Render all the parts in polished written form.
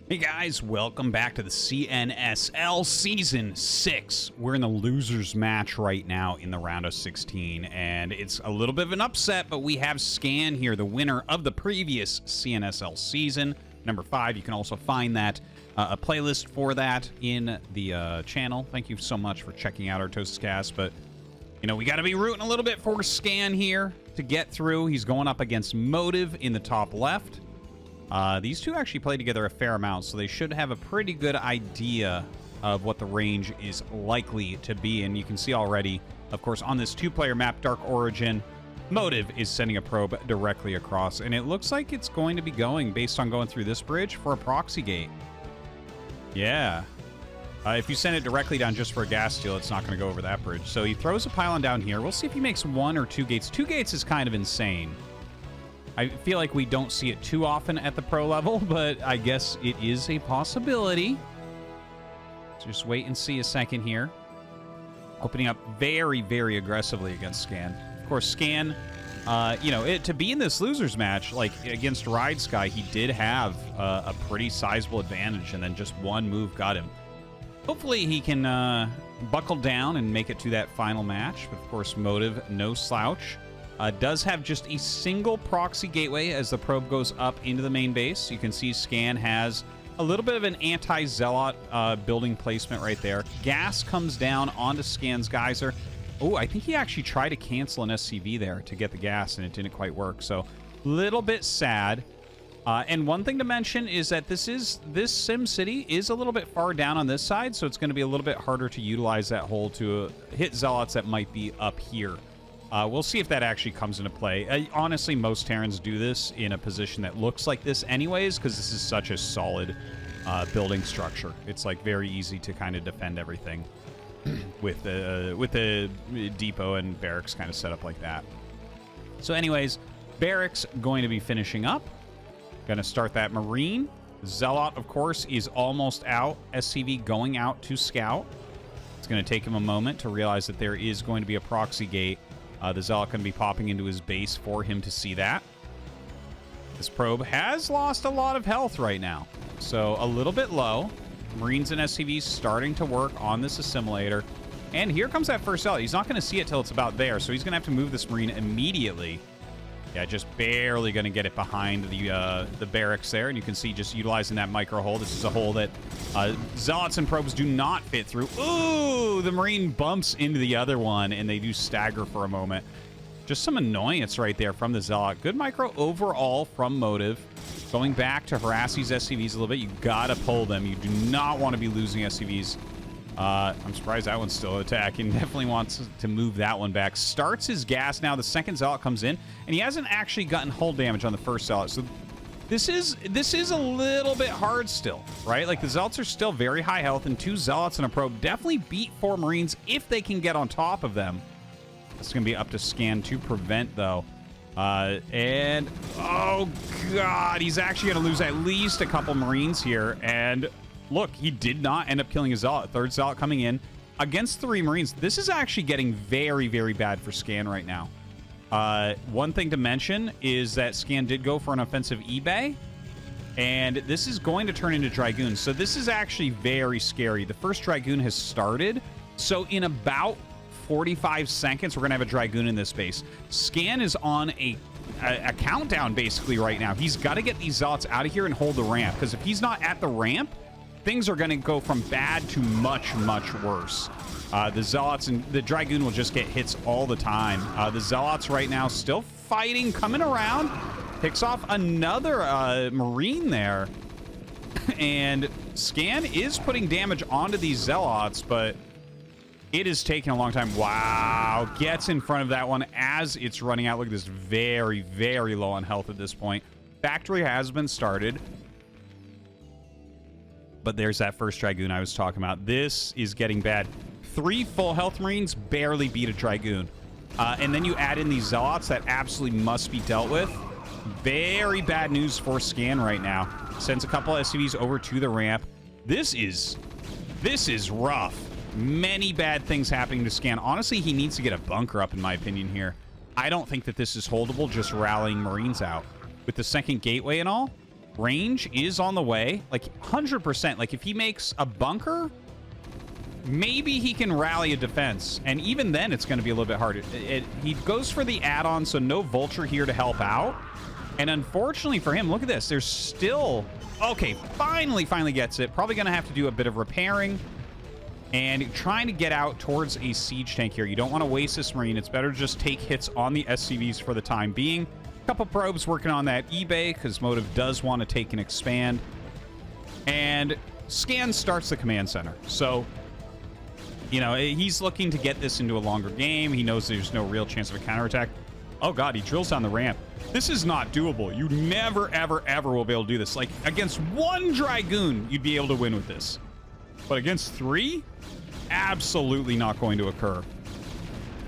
Hey guys, welcome back to the CNSL Season 6. We're in the losers match right now in the round of 16, and it's a little bit of an upset, but we have Scan here, the winner of the previous CNSL season, number 5. You can also find that, a playlist for that in the channel. Thank you so much for checking out ArtosisCasts, but, you know, we got to be rooting a little bit for Scan here to get through. He's going up against Motive in the top left. These two actually play together a fair amount, so they should have a pretty good idea of what the range is likely to be. And you can see already, of course, on this two-player map, Dark Origin, Motive is sending a probe directly across. And it looks like it's going to be going, based on going through this bridge, for a proxy gate. Yeah. If you send it directly down just for a gas steal, it's not going to go over that bridge. So he throws a pylon down here. We'll see if he makes 1 or 2 gates. 2 gates is kind of insane. I feel like we don't see it too often at the pro level, but I guess it is a possibility. So just wait and see a second here. Opening up very, very aggressively against Scan. Of course, Scan, you know, to be in this losers match, like against Ridesky, he did have a pretty sizable advantage, and then just one move got him. Hopefully he can buckle down and make it to that final match. But of course, Motive, no slouch. Does have just a single proxy gateway as the probe goes up into the main base. You can see Scan has a little bit of an anti-zealot building placement right there. Gas comes down onto Scan's geyser. Oh, I think he actually tried to cancel an SCV there to get the gas, and it didn't quite work. So, little bit sad. And one thing to mention is that this SimCity is a little bit far down on this side, so it's going to be a little bit harder to utilize that hole to hit zealots that might be up here. We'll see if that actually comes into play. Honestly, most Terrans do this in a position that looks like this anyways, because this is such a solid building structure. It's like very easy to kind of defend everything with the depot and barracks kind of set up like that. So anyways, barracks going to be finishing up. Going to start that Marine. Zealot, of course, is almost out. SCV going out to scout. It's going to take him a moment to realize that there is going to be a proxy gate. The Zealot going to be popping into his base for him to see that. This probe has lost a lot of health right now, so a little bit low. Marines and SCVs starting to work on this assimilator. And here comes that first Zealot. He's not going to see it till it's about there, so he's going to have to move this Marine immediately. Yeah, just barely going to get it behind the barracks there. And you can see just utilizing that micro hole. This is a hole that Zealots and probes do not fit through. Ooh, the Marine bumps into the other one, and they do stagger for a moment. Just some annoyance right there from the Zealot. Good micro overall from Motive. Going back to harass these SCVs a little bit. You got to pull them. You do not want to be losing SCVs. I'm surprised that one's still attacking. Definitely wants to move that one back. Starts his gas now. The second Zealot comes in, and he hasn't actually gotten hull damage on the first Zealot. So this is a little bit hard still, right? Like the Zealots are still very high health, and 2 Zealots and a probe definitely beat 4 Marines if they can get on top of them. It's going to be up to Scan to prevent, though. And, oh, God, he's actually going to lose at least a couple Marines here, and look, he did not end up killing a Zealot. Third Zealot coming in against 3 Marines. This is actually getting very, very bad for Scan right now. One thing to mention is that Scan did go for an offensive eBay, and this is going to turn into Dragoon. So this is actually very scary. The first Dragoon has started, so in about 45 seconds, we're going to have a Dragoon in this base. Scan is on a countdown, basically, right now. He's got to get these Zealots out of here and hold the ramp, because if he's not at the ramp, things are going to go from bad to much, much worse. The Zealots and the Dragoon will just get hits all the time. The Zealots right now still fighting, coming around. Picks off another Marine there. And Scan is putting damage onto these Zealots, but it is taking a long time. Wow. Gets in front of that one as it's running out. Look at this. Very, very low on health at this point. Factory has been started. But there's that first Dragoon I was talking about. This is getting bad. 3 full health Marines barely beat a Dragoon. And then you add in these Zealots that absolutely must be dealt with. Very bad news for Scan right now. Sends a couple SCVs over to the ramp. This is rough. Many bad things happening to Scan. Honestly, he needs to get a bunker up, in my opinion, here. I don't think that this is holdable, just rallying Marines out. With the second gateway and all, Range is on the way. Like, 100%. Like, if he makes a bunker, maybe he can rally a defense. And even then, it's going to be a little bit harder. He goes for the add-on, so no Vulture here to help out. And unfortunately for him, look at this. There's still... Okay, finally gets it. Probably going to have to do a bit of repairing. And trying to get out towards a siege tank here. You don't want to waste this Marine. It's better to just take hits on the SCVs for the time being. A couple probes working on that eBay, because Motive does want to take and expand. And Scan starts the command center. So, you know, he's looking to get this into a longer game. He knows there's no real chance of a counterattack. Oh, God, he drills down the ramp. This is not doable. You never, ever, ever will be able to do this. Like, against one Dragoon, you'd be able to win with this. But against 3? Absolutely not going to occur.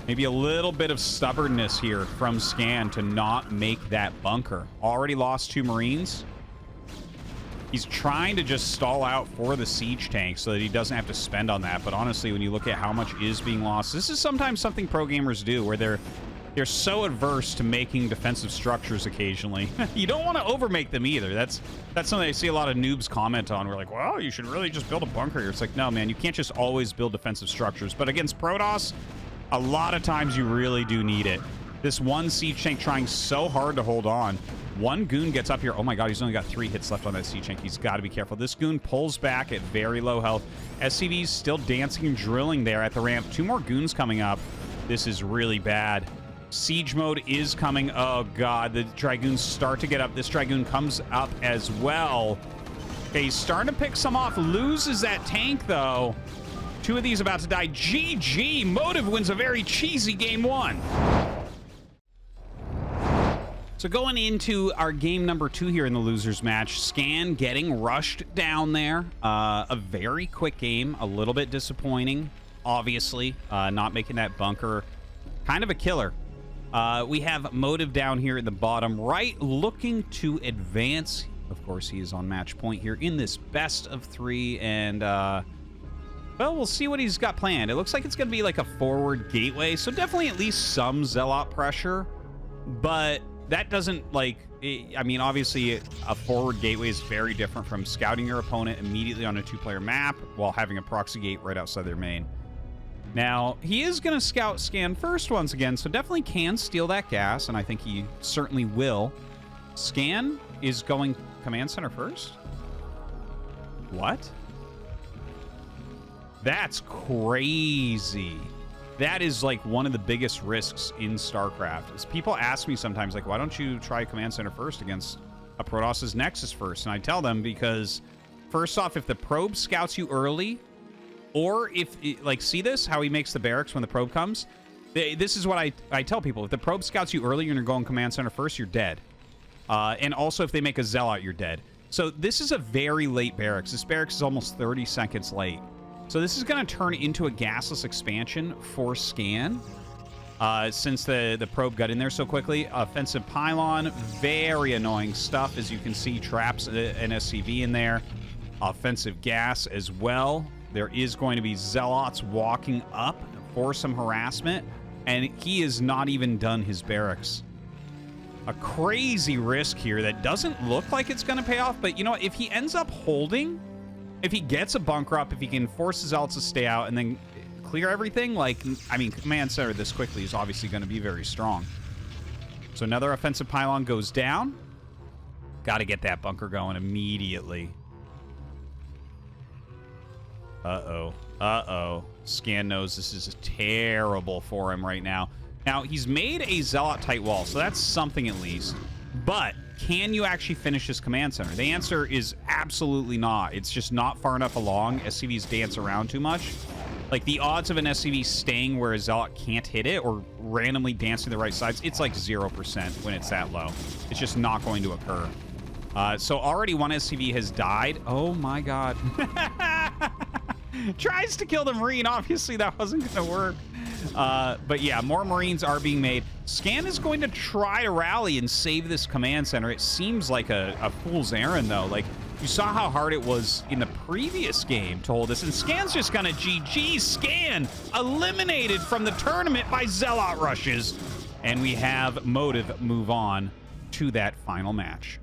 Maybe a little bit of stubbornness here from Scan to not make that bunker. Already lost 2 Marines. He's trying to just stall out for the siege tank so that he doesn't have to spend on that. But honestly, when you look at how much is being lost, this is sometimes something pro gamers do where they're so adverse to making defensive structures occasionally. You don't want to overmake them either. That's something I see a lot of noobs comment on. We're like, well, you should really just build a bunker here. It's like, no, man, you can't just always build defensive structures. But against Protoss, a lot of times you really do need it. This one siege tank trying so hard to hold on. One goon gets up here. Oh my God, he's only got 3 hits left on that siege tank. He's got to be careful. This goon pulls back at very low health. SCV's still dancing and drilling there at the ramp. 2 more goons coming up. This is really bad. Siege mode is coming. Oh, God. The Dragoons start to get up. This Dragoon comes up as well. Okay, he's starting to pick some off. Loses that tank, though. 2 of these about to die. GG. Motive wins a very cheesy game 1. So going into our game number 2 here in the losers match, Scan getting rushed down there. A very quick game. A little bit disappointing, obviously. Not making that bunker. Kind of a killer. We have Motive down here at the bottom right, looking to advance. Of course, he is on match point here in this best of 3, and well, we'll see what he's got planned. It looks like it's going to be like a forward gateway, so definitely at least some Zealot pressure, but that doesn't, like, I mean, obviously a forward gateway is very different from scouting your opponent immediately on a 2-player map while having a proxy gate right outside their main. Now, he is going to scout Scan first once again, so definitely can steal that gas, and I think he certainly will. Scan is going command center first? What? That's crazy. That is, like, one of the biggest risks in StarCraft. Is people ask me sometimes, like, why don't you try command center first against a Protoss's Nexus first? And I tell them because, first off, if the probe scouts you early... Or if, like, see this? How he makes the barracks when the probe comes? This is what I tell people. If the probe scouts you early and you're going command center first, you're dead. And also, if they make a Zealot, you're dead. So this is a very late barracks. This barracks is almost 30 seconds late. So this is going to turn into a gasless expansion for Scan. Since the probe got in there so quickly. Offensive pylon, very annoying stuff. As you can see, traps an SCV in there. Offensive gas as well. There is going to be Zealots walking up for some harassment, and he has not even done his barracks. A crazy risk here that doesn't look like it's going to pay off, but you know what? If he ends up holding, if he gets a bunker up, if he can force his Zealots to stay out and then clear everything, like, I mean, command center this quickly is obviously going to be very strong. So another offensive pylon goes down. Got to get that bunker going immediately. Uh-oh. Uh-oh. Scan knows this is terrible for him right now. Now, he's made a Zealot tight wall, so that's something at least. But can you actually finish this command center? The answer is absolutely not. It's just not far enough along. SCVs dance around too much. Like, the odds of an SCV staying where a Zealot can't hit it or randomly dance to the right sides, it's like 0% when it's that low. It's just not going to occur. So already one SCV has died. Oh, my God. Tries to kill the Marine. Obviously, that wasn't going to work. But yeah, more Marines are being made. Scan is going to try to rally and save this command center. It seems like a fool's errand, though. Like, you saw how hard it was in the previous game to hold this, and Scan's just gonna GG. Scan eliminated from the tournament by Zealot rushes. And we have Motive move on to that final match.